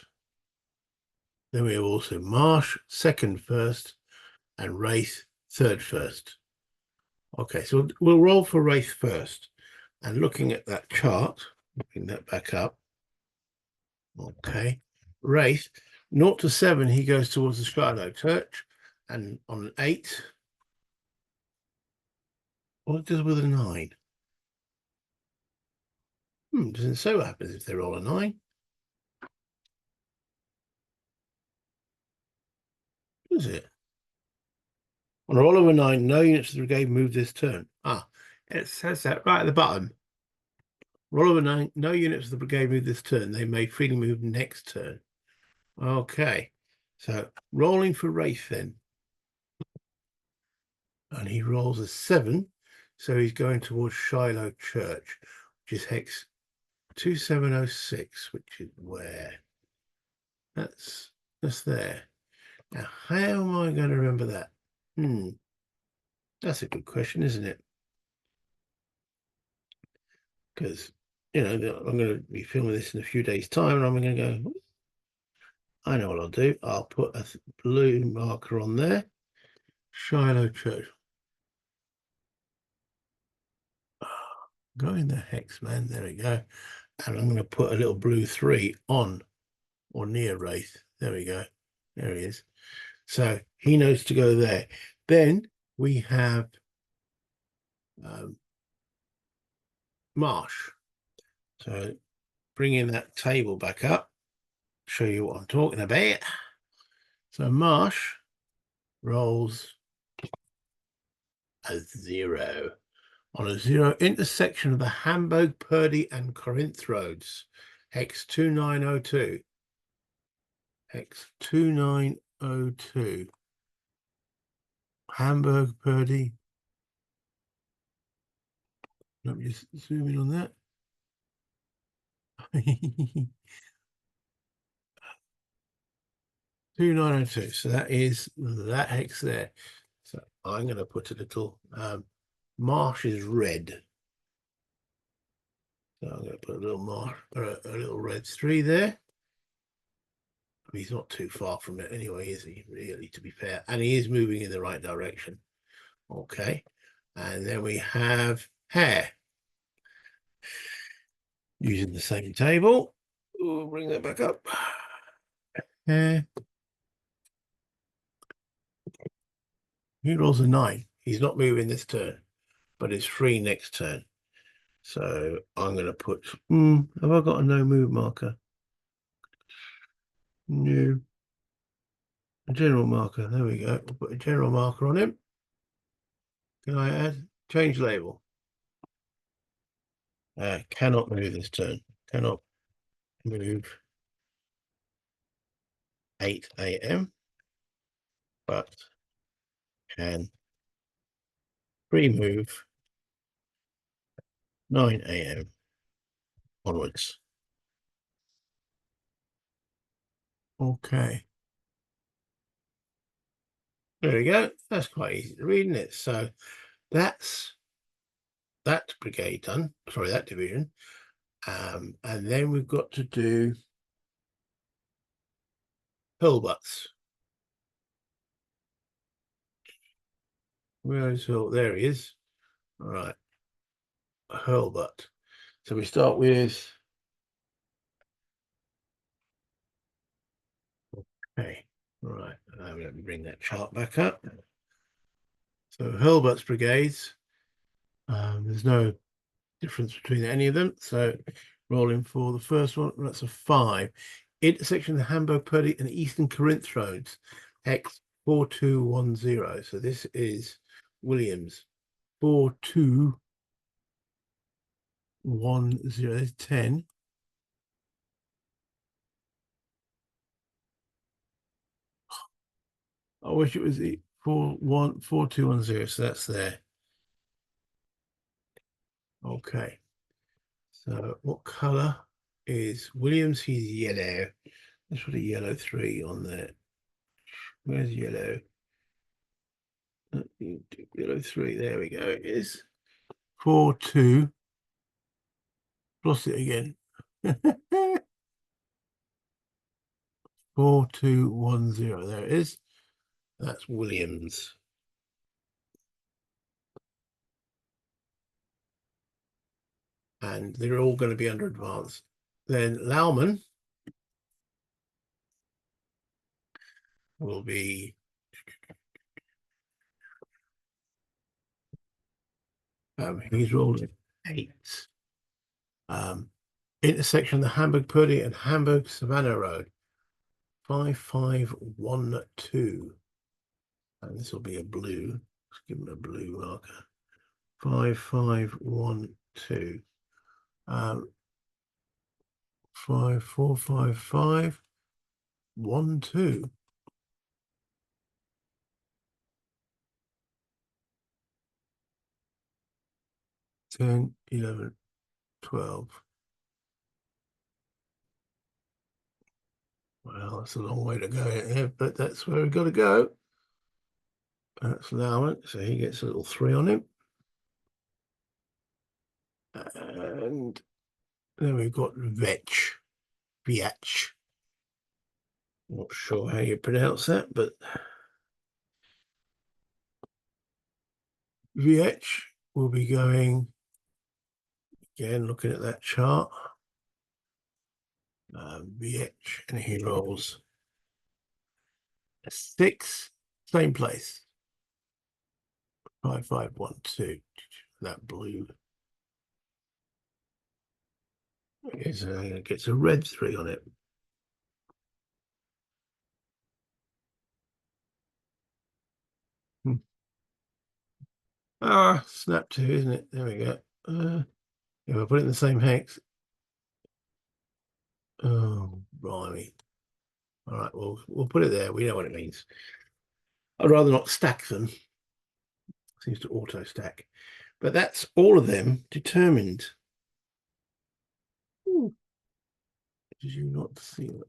[SPEAKER 1] Then we have also Marsh, 2nd first, and Wraith, 3rd first. Okay, so we'll roll for Wraith first. And looking at that chart, bring that back up. Okay, Wraith, 0 to 7, he goes towards the Shiloh Church, and on an 8, what does with a 9? Doesn't say what happens if they roll a 9. Does it? On a roll of a 9, no units of the brigade move this turn. It says that right at the bottom. Roll of a 9, no units of the brigade move this turn. They may freely move next turn. Okay, so rolling for Wraith then. And he rolls a 7, so he's going towards Shiloh Church, which is hex 2706, which is where? That's there. Now, how am I going to remember that? That's a good question, isn't it? Because, I'm going to be filming this in a few days' time, and I'm going to go, I know what I'll do. I'll put a blue marker on there. Shiloh Church. Go in the hex, man. There we go. And I'm going to put a little blue 3 on or near Wraith. There we go. There he is. So he knows to go there. Then we have Marsh. So bringing that table back up, show you what I'm talking about. So Marsh rolls a 0. On a 0 intersection of the Hamburg, Purdy, and Corinth roads, hex 2902. Hex 2902. Hamburg, Purdy. Let me just zoom in on that. 2902. So that is that hex there. So I'm going to put a little Marsh is red. So I'm going to put a little marsh, a little red 3 there. He's not too far from it anyway, is he? Really, to be fair. And he is moving in the right direction. Okay. And then we have Hare. Using the same table. We'll bring that back up. Hare. He rolls a 9. He's not moving this turn, but it's free next turn. So I'm going to put, have I got a no move marker? No. A general marker. There we go. We'll put a general marker on him. Can I add? Change label. Cannot move this turn. Cannot move 8 a.m. but can free move 9 a.m. onwards. Okay. There we go. That's quite easy to read, isn't it? So that's that brigade done. Sorry, that division. And then we've got to do hurlbutts. Where is Hurl? There he is. All right. Hurlbutt. So we start with, okay, right. Let me bring that chart back up. So Hurlbutt's brigades, there's no difference between any of them. So rolling for the first one, that's a 5. Intersection of the Hamburg, Purdy, and Eastern Corinth roads, hex 4210. So this is Williams. 4210 is 10. I wish it was 4210. So that's there. Okay. So what color is Williams? He's yellow. Let's put a yellow 3 on there. Where's yellow? Yellow 3. There we go. It is 4-2. Lost it again. 4210. There it is. That's Williams. And they're all going to be under advance. Then Lauman will be he's rolled 8. Intersection of the Hamburg Purdy and Hamburg Savannah Road. 5512. And this will be a blue. Let's give him a blue marker. 5512. 545512. 10, 11, 12. Well, that's a long way to go here, but that's where we've got to go. That's Lauman, so he gets a little 3 on him. And then we've got Vetch. Viach. Not sure how you pronounce that, but Viach will be going, again, looking at that chart. Viach, and he rolls a 6, same place. 5512. That blue gets a red 3 on it. Snap 2, isn't it? There we go. If I put it in the same hex. Oh, blimey. All right, well, we'll put it there. We know what it means. I'd rather not stack them. Seems to auto stack. But that's all of them determined. Ooh. Did you not see that?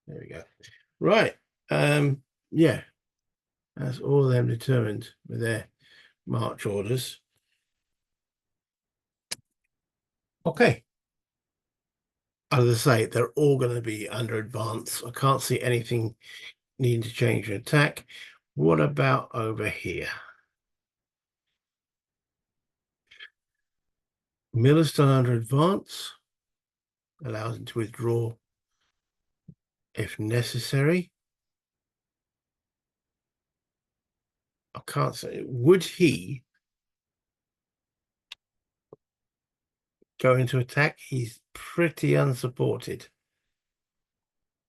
[SPEAKER 1] There we go. Right. Yeah. That's all of them determined with their march orders. Okay. As I say, they're all going to be under advance. I can't see anything needing to change an attack. What about over here? Miller's done under advance. Allows him to withdraw if necessary. I can't say. Would he go into attack? He's pretty unsupported.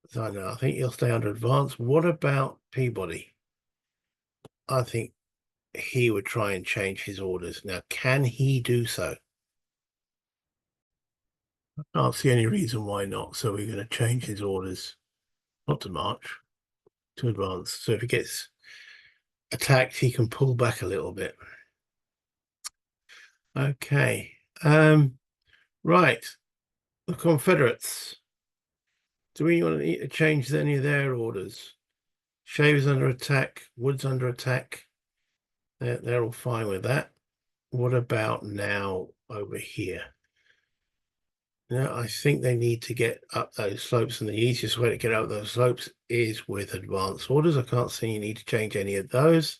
[SPEAKER 1] So no, I think he'll stay under advance. What about Peabody? I think he would try and change his orders. Now, can he do so? I can't see any reason why not. So we're going to change his orders, not to march, to advance. So if he gets attacked, he can pull back a little bit. Okay. Right. The Confederates. Do we want to change any of their orders? Shaver's under attack. Wood's under attack. They're all fine with that. What about now over here? Now, I think they need to get up those slopes, and the easiest way to get up those slopes is with advance orders. I can't see you need to change any of those.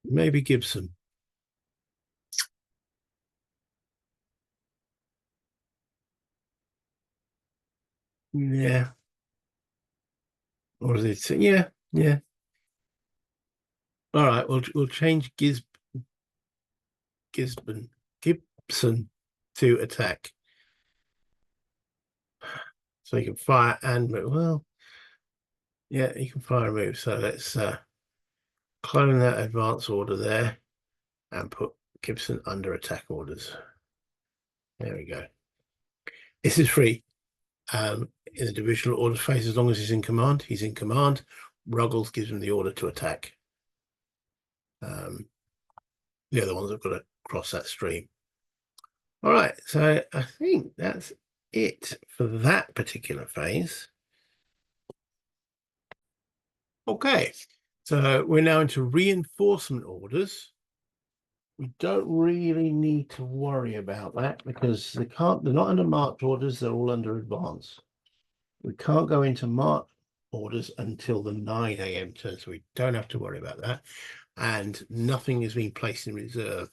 [SPEAKER 1] Maybe Gibson. Yeah. Or is it? Yeah, yeah. All right, we'll change Gibson to attack. So you can fire and move. Well, yeah, you can fire and move. So let's clone that advance order there and put Gibson under attack orders. There we go. This is free. In the divisional orders phase, as long as he's in command, he's in command. Ruggles gives him the order to attack. the other ones have got to cross that stream. All right, so I think that's it for that particular phase. Okay, so we're now into reinforcement orders. We don't really need to worry about that because they're not under marked orders, they're all under advance. We can't go into marked orders until the 9 a.m. turn, so we don't have to worry about that. And nothing is being placed in reserve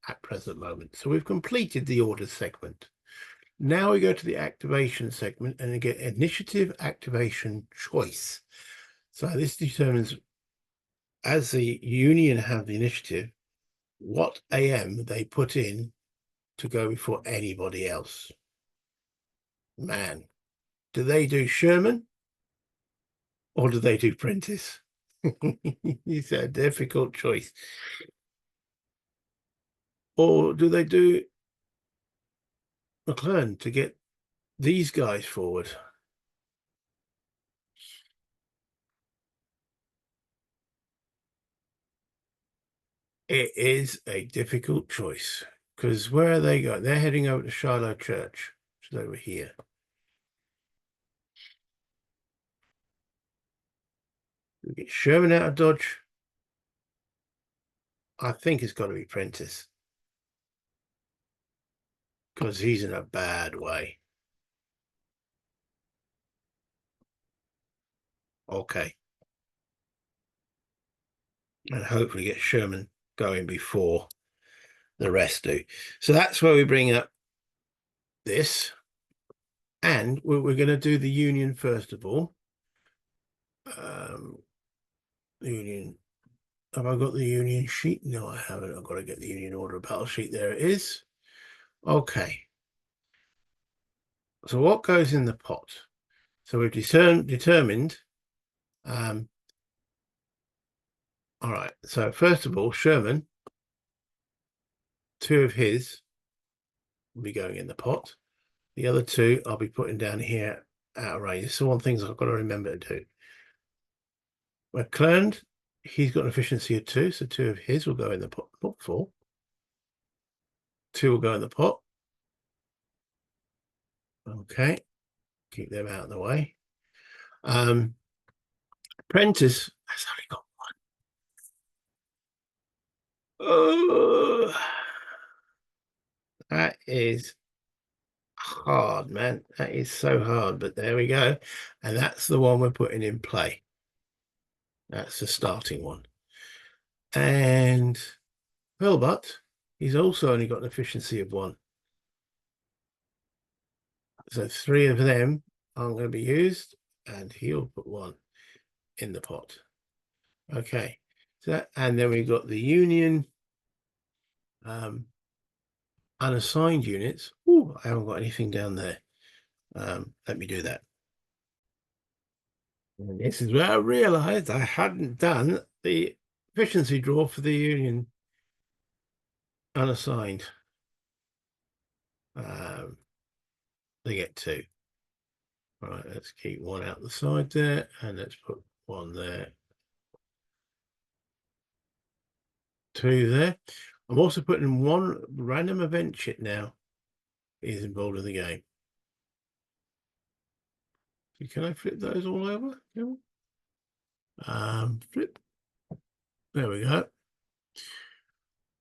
[SPEAKER 1] at present moment. So we've completed the orders segment. Now we go to the activation segment and get initiative activation choice. So this determines, as the union have the initiative, what AM they put in to go before anybody else. Man, do they do Sherman or do they do Prentice? It's a difficult choice. Or do they do McClellan to get these guys forward? It is a difficult choice because where are they going? They're heading over to Shiloh Church, which is over here. We get Sherman out of Dodge. I think it's got to be Prentice because he's in a bad way. Okay. And hopefully get Sherman going before the rest do. So that's where we bring up this. And we're going to do the union first of all. Union. Have I got the union sheet? No, I haven't. I've got to get the union order of battle sheet. There it is. Okay. So what goes in the pot? So we've determined. All right. So first of all, Sherman, 2 of his will be going in the pot. The other 2 I'll be putting down here out of range. So one thing I've got to remember to do. McClellan, he's got an efficiency of 2, so 2 of his will go in the pot. Not 4. 2 will go in the pot. Okay, keep them out of the way. Prentice has only got 1. Oh, that is hard, man. That is so hard, but there we go. And that's the one we're putting in play. That's the starting one. And Hurlbutt, he's also only got an efficiency of 1. So 3 of them aren't going to be used, and he'll put 1 in the pot. Okay. So that, and then we've got the Union unassigned units. Oh, I haven't got anything down there. Let me do that. And this is where I realized I hadn't done the efficiency draw for the Union unassigned. They get 2. All right, let's keep 1 out the side there, and let's put 1 there. 2 there. I'm also putting 1 random event chit now is involved in the game. So can I flip those all over? Flip. There we go.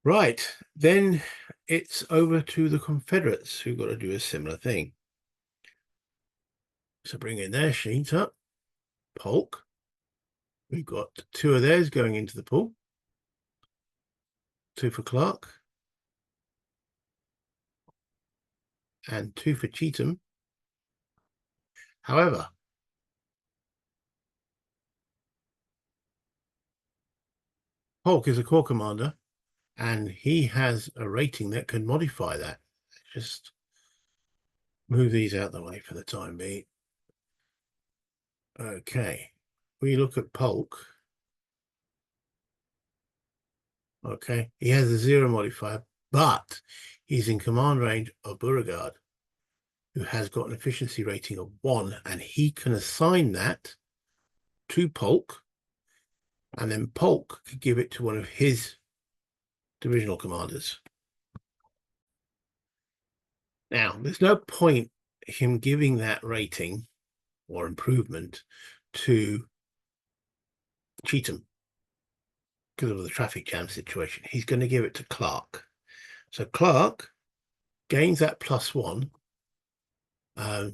[SPEAKER 1] Right, then it's over to the Confederates who've got to do a similar thing. So bring in their sheet up. Polk. We've got 2 of theirs going into the pool. 2 for Clark. And 2 for Cheatham. However, Polk is a corps commander, and he has a rating that can modify that. Just move these out of the way for the time being. Okay, we look at Polk. Okay, he has a 0 modifier, but he's in command range of Beauregard, who has got an efficiency rating of 1, and he can assign that to Polk, and then Polk could give it to one of his divisional commanders. Now, there's no point him giving that rating or improvement to Cheatham because of the traffic jam situation. He's going to give it to Clark. So Clark gains that +1.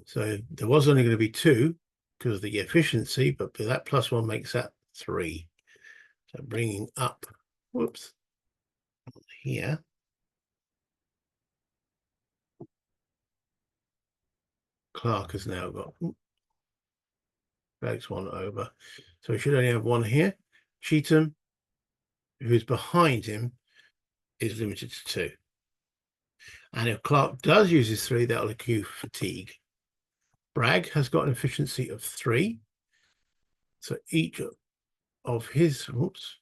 [SPEAKER 1] So there was only going to be 2 because of the efficiency, but that +1 makes that 3. So bringing up, whoops, here. Clark has now got, drags 1 over. So we should only have 1 here. Cheatham, who's behind him, is limited to 2. And if Clark does use his 3, that'll accrue fatigue. Bragg has got an efficiency of 3. So each of his, whoops,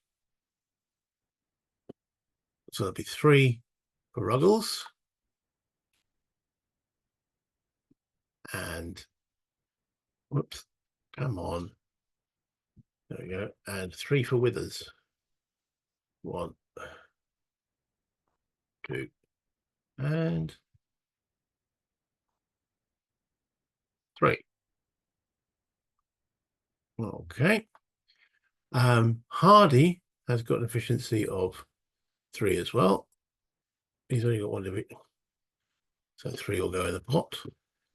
[SPEAKER 1] so there'll be 3 for Ruggles. And, whoops, come on. There we go. And 3 for Withers. 1, 2, and 3. Okay. Hardy has got an efficiency of 3 as well. He's only got 1 of it. So 3 will go in the pot.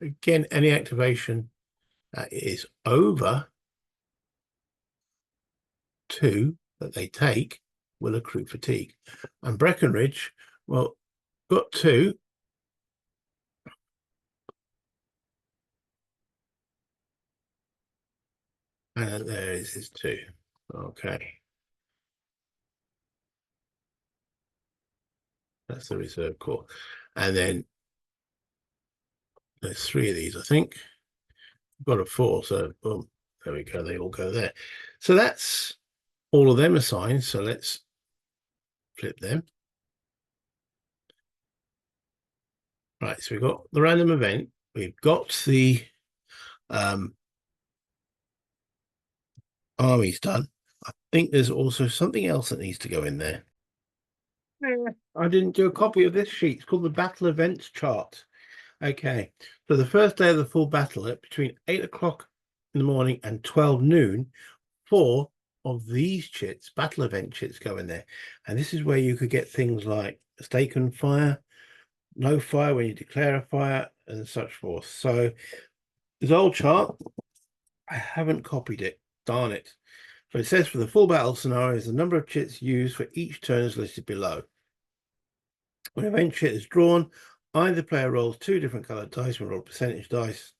[SPEAKER 1] Again, any activation that is over 2 that they take will accrue fatigue. And Breckenridge, well, got 2. And there is his 2. Okay. That's the reserve corps. And then there's 3 of these, I think. Got a 4, so boom, there we go. They all go there. So that's all of them assigned. So let's flip them. Right, so we've got the random event. We've got the armies done. I think there's also something else that needs to go in there. I didn't do a copy of this sheet. It's called the battle events chart. Okay, so the first day of the full battle at between 8 o'clock in the morning and 12 noon, 4 of these chits, battle event chits, go in there. And this is where you could get things like stake and fire, no fire when you declare a fire, and such forth. So this old chart, I haven't copied it. Darn it. So it says for the full battle scenarios, the number of chits used for each turn is listed below. When an event chit is drawn, either player rolls 2 different colored dice and roll percentage dice.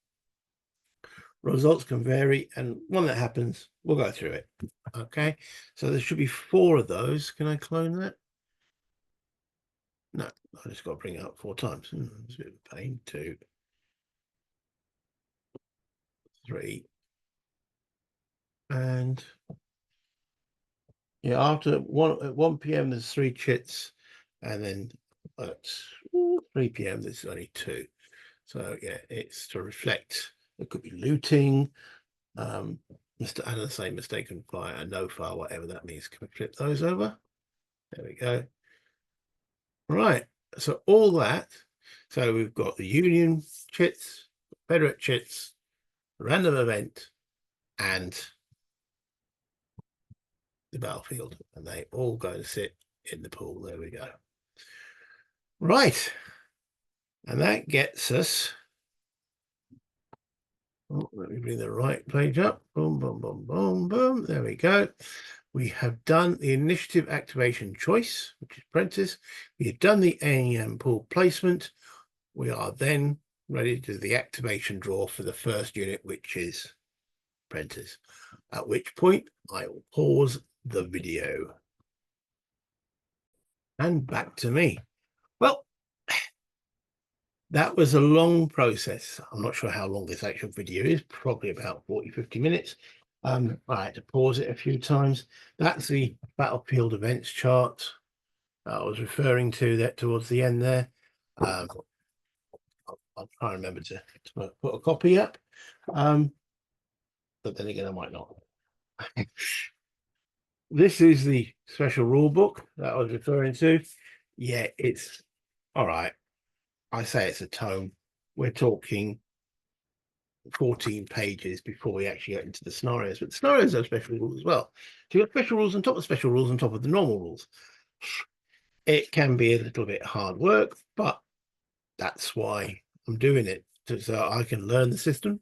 [SPEAKER 1] Results can vary, and when that happens, we'll go through it. Okay, so there should be 4 of those. Can I clone that? No, I just got to bring it up 4 times. It's a bit of a pain. 2, 3, and yeah, after 1 p.m. there's 3 chits, and then at 3 p.m. there's only 2. So yeah, it's to reflect. It could be looting, and the same mistaken fire and no fire, whatever that means. Can we flip those over? There we go. Right. So all that. So we've got the Union chits, Confederate chits, random event, and the battlefield, and they all go to sit in the pool. There we go. Right. And that gets us. Oh, let me bring the right page up. Boom, boom, boom, boom, boom. There we go. We have done the initiative activation choice, which is Prentice. We have done the AEM pool placement. We are then ready to do the activation draw for the first unit, which is Prentice. At which point I will pause the video. And back to me. Well, that was a long process. I'm not sure how long this actual video is, probably about 40-50 minutes. I had to pause it a few times. That's the battlefield events chart I was referring to that towards the end there. I'll try and remember to put a copy up, but then again I might not. This is the special rule book that I was referring to. Yeah, it's all right. I say it's a tome. We're talking 14 pages before we actually get into the scenarios, but the scenarios have special rules as well. So you've got special rules on top of special rules on top of the normal rules. It can be a little bit hard work, but that's why I'm doing it, so I can learn the system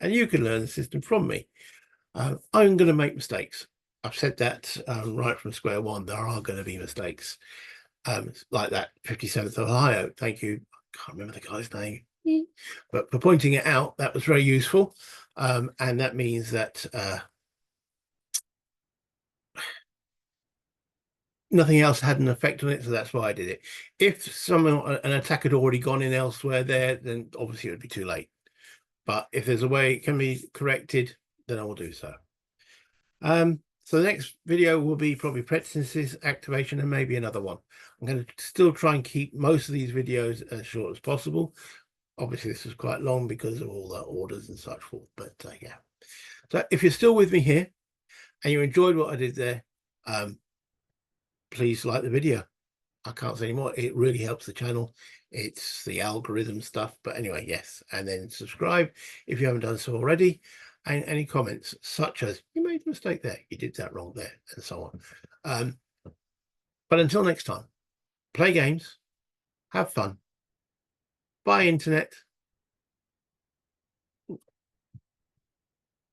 [SPEAKER 1] and you can learn the system from me. I'm going to make mistakes. I've said that right from square one. There are going to be mistakes, like that 57th Ohio. Thank you. I can't remember the guy's name, but for pointing it out, that was very useful. And that means that nothing else had an effect on it, so that's why I did it. If an attack had already gone in elsewhere there, then obviously it would be too late. But if there's a way it can be corrected, then I will do so. So the next video will be probably synthesis activation and maybe another one. I'm going to still try and keep most of these videos as short as possible. Obviously, this was quite long because of all the orders and such forth, but yeah. So if you're still with me here and you enjoyed what I did there, please like the video. I can't say anymore. It really helps the channel. It's the algorithm stuff. But anyway, yes. And then subscribe if you haven't done so already. And any comments such as, you made a mistake there, you did that wrong there, and so on. But until next time, play games, have fun, buy internet,